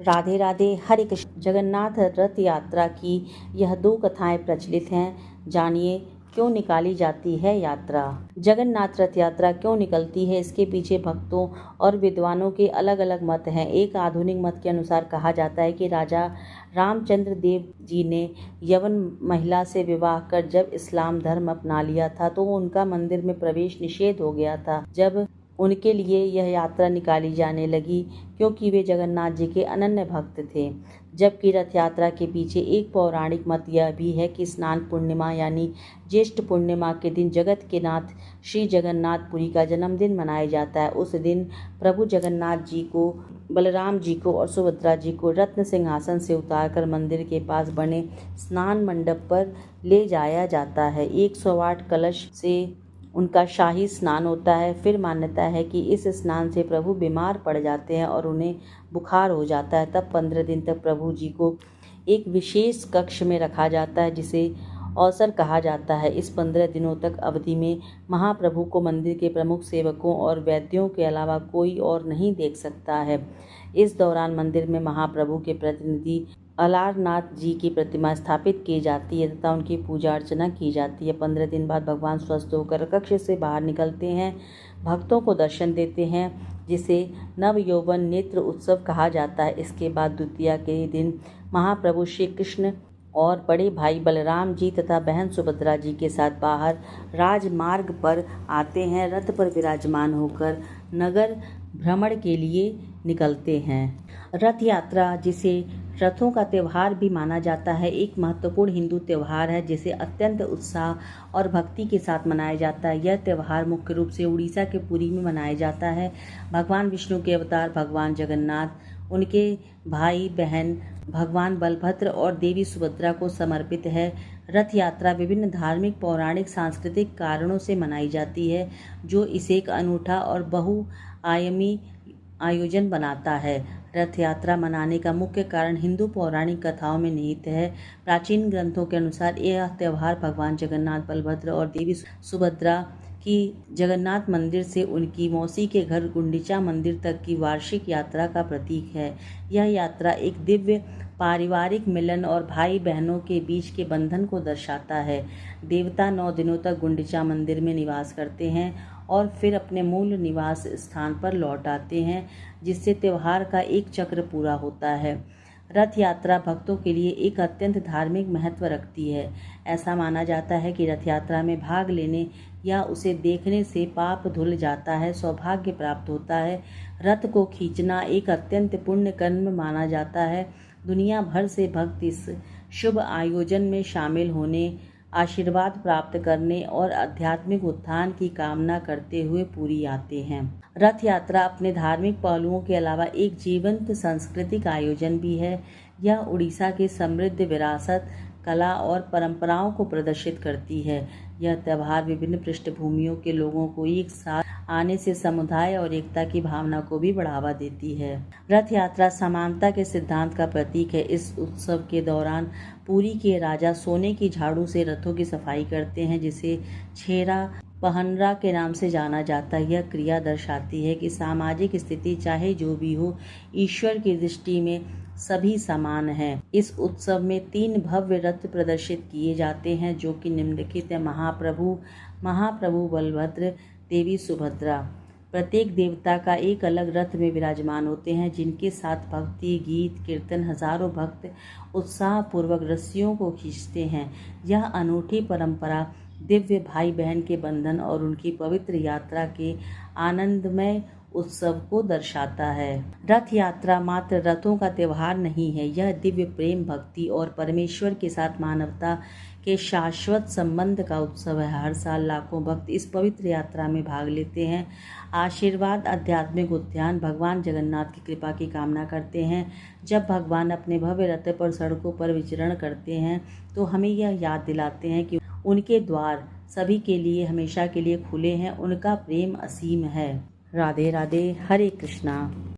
राधे राधे, हरे कृष्ण। जगन्नाथ रथ यात्रा की यह दो कथाएं प्रचलित हैं। जानिए क्यों निकाली जाती है यात्रा। जगन्नाथ रथ यात्रा क्यों निकलती है, इसके पीछे भक्तों और विद्वानों के अलग अलग मत हैं। एक आधुनिक मत के अनुसार कहा जाता है कि राजा रामचंद्र देव जी ने यवन महिला से विवाह कर जब इस्लाम धर्म अपना लिया था तो उनका मंदिर में प्रवेश निषेध हो गया था। जब उनके लिए यह यात्रा निकाली जाने लगी क्योंकि वे जगन्नाथ जी के अनन्य भक्त थे। जबकि रथ यात्रा के पीछे एक पौराणिक मत यह भी है कि स्नान पूर्णिमा यानी ज्येष्ठ पूर्णिमा के दिन जगत के नाथ श्री जगन्नाथपुरी का जन्मदिन मनाया जाता है। उस दिन प्रभु जगन्नाथ जी को, बलराम जी को और सुभद्रा जी को रत्न सिंहासन से उतारकर मंदिर के पास बने स्नान मंडप पर ले जाया जाता है। 108 कलश से उनका शाही स्नान होता है। फिर मान्यता है कि इस स्नान से प्रभु बीमार पड़ जाते हैं और उन्हें बुखार हो जाता है। तब 15 दिन तक प्रभु जी को एक विशेष कक्ष में रखा जाता है जिसे अवसर कहा जाता है। इस 15 दिनों तक अवधि में महाप्रभु को मंदिर के प्रमुख सेवकों और वैद्यों के अलावा कोई और नहीं देख सकता है। इस दौरान मंदिर में महाप्रभु के प्रतिनिधि अलारनाथ जी की प्रतिमा स्थापित की जाती है तथा उनकी पूजा अर्चना की जाती है। 15 दिन बाद भगवान स्वस्थ होकर कक्ष से बाहर निकलते हैं, भक्तों को दर्शन देते हैं, जिसे नव यौवन नेत्र उत्सव कहा जाता है। इसके बाद द्वितीया के दिन महाप्रभु श्री कृष्ण और बड़े भाई बलराम जी तथा बहन सुभद्रा जी के साथ बाहर राजमार्ग पर आते हैं। रथ पर विराजमान होकर नगर भ्रमण के लिए निकलते हैं। रथ यात्रा, जिसे रथों का त्यौहार भी माना जाता है, एक महत्वपूर्ण हिंदू त्यौहार है जिसे अत्यंत उत्साह और भक्ति के साथ मनाया जाता है। यह त्यौहार मुख्य रूप से उड़ीसा के पुरी में मनाया जाता है। भगवान विष्णु के अवतार भगवान जगन्नाथ, उनके भाई बहन भगवान बलभद्र और देवी सुभद्रा को समर्पित है। रथ यात्रा विभिन्न धार्मिक, पौराणिक, सांस्कृतिक कारणों से मनाई जाती है जो इसे एक अनूठा और बहुआयामी आयोजन बनाता है। रथ यात्रा मनाने का मुख्य कारण हिंदू पौराणिक कथाओं में निहित है। प्राचीन ग्रंथों के अनुसार यह त्यौहार भगवान जगन्नाथ, बलभद्र और देवी सुभद्रा की जगन्नाथ मंदिर से उनकी मौसी के घर गुंडीचा मंदिर तक की वार्षिक यात्रा का प्रतीक है। यह यात्रा एक दिव्य पारिवारिक मिलन और भाई बहनों के बीच के बंधन को दर्शाता है। देवता 9 दिनों तक गुंडीचा मंदिर में निवास करते हैं और फिर अपने मूल निवास स्थान पर लौट आते हैं, जिससे त्यौहार का एक चक्र पूरा होता है। रथ यात्रा भक्तों के लिए एक अत्यंत धार्मिक महत्व रखती है। ऐसा माना जाता है कि रथ यात्रा में भाग लेने या उसे देखने से पाप धुल जाता है, सौभाग्य प्राप्त होता है। रथ को खींचना एक अत्यंत पुण्य कर्म माना जाता है। दुनिया भर से भक्त इस शुभ आयोजन में शामिल होने, आशीर्वाद प्राप्त करने और आध्यात्मिक उत्थान की कामना करते हुए पूरी आते हैं। रथ यात्रा अपने धार्मिक पहलुओं के अलावा एक जीवंत सांस्कृतिक आयोजन भी है। यह उड़ीसा की समृद्ध विरासत, कला और परंपराओं को प्रदर्शित करती है। यह त्यौहार विभिन्न पृष्ठभूमियों के लोगों को एक साथ आने से समुदाय और एकता की भावना को भी बढ़ावा देती है। रथ यात्रा समानता के सिद्धांत का प्रतीक है। इस उत्सव के दौरान पुरी के राजा सोने की झाड़ू से रथों की सफाई करते हैं, जिसे छेरा पहनरा के नाम से जाना जाता है। यह क्रिया दर्शाती है कि सामाजिक स्थिति चाहे जो भी हो, ईश्वर की दृष्टि में सभी समान हैं। इस उत्सव में 3 भव्य रथ प्रदर्शित किए जाते हैं जो कि निम्नलिखित है। महाप्रभु बलभद्र, देवी सुभद्रा। प्रत्येक देवता का एक अलग रथ में विराजमान होते हैं, जिनके साथ भक्ति, गीत, कीर्तन हजारों भक्त उत्साह पूर्वक रस्सियों को खींचते हैं। यह अनूठी परंपरा दिव्य भाई बहन के बंधन और उनकी पवित्र यात्रा के आनंदमय उत्सव को दर्शाता है। रथ यात्रा मात्र रथों का त्यौहार नहीं है, यह दिव्य प्रेम, भक्ति और परमेश्वर के साथ मानवता के शाश्वत संबंध का उत्सव है। हर साल लाखों भक्त इस पवित्र यात्रा में भाग लेते हैं, आशीर्वाद, आध्यात्मिक उत्थान, भगवान जगन्नाथ की कृपा की कामना करते हैं। जब भगवान अपने भव्य रथ पर सड़कों पर विचरण करते हैं तो हमें यह याद दिलाते हैं कि उनके द्वार सभी के लिए हमेशा के लिए खुले हैं, उनका प्रेम असीम है। राधे राधे, हरे कृष्णा।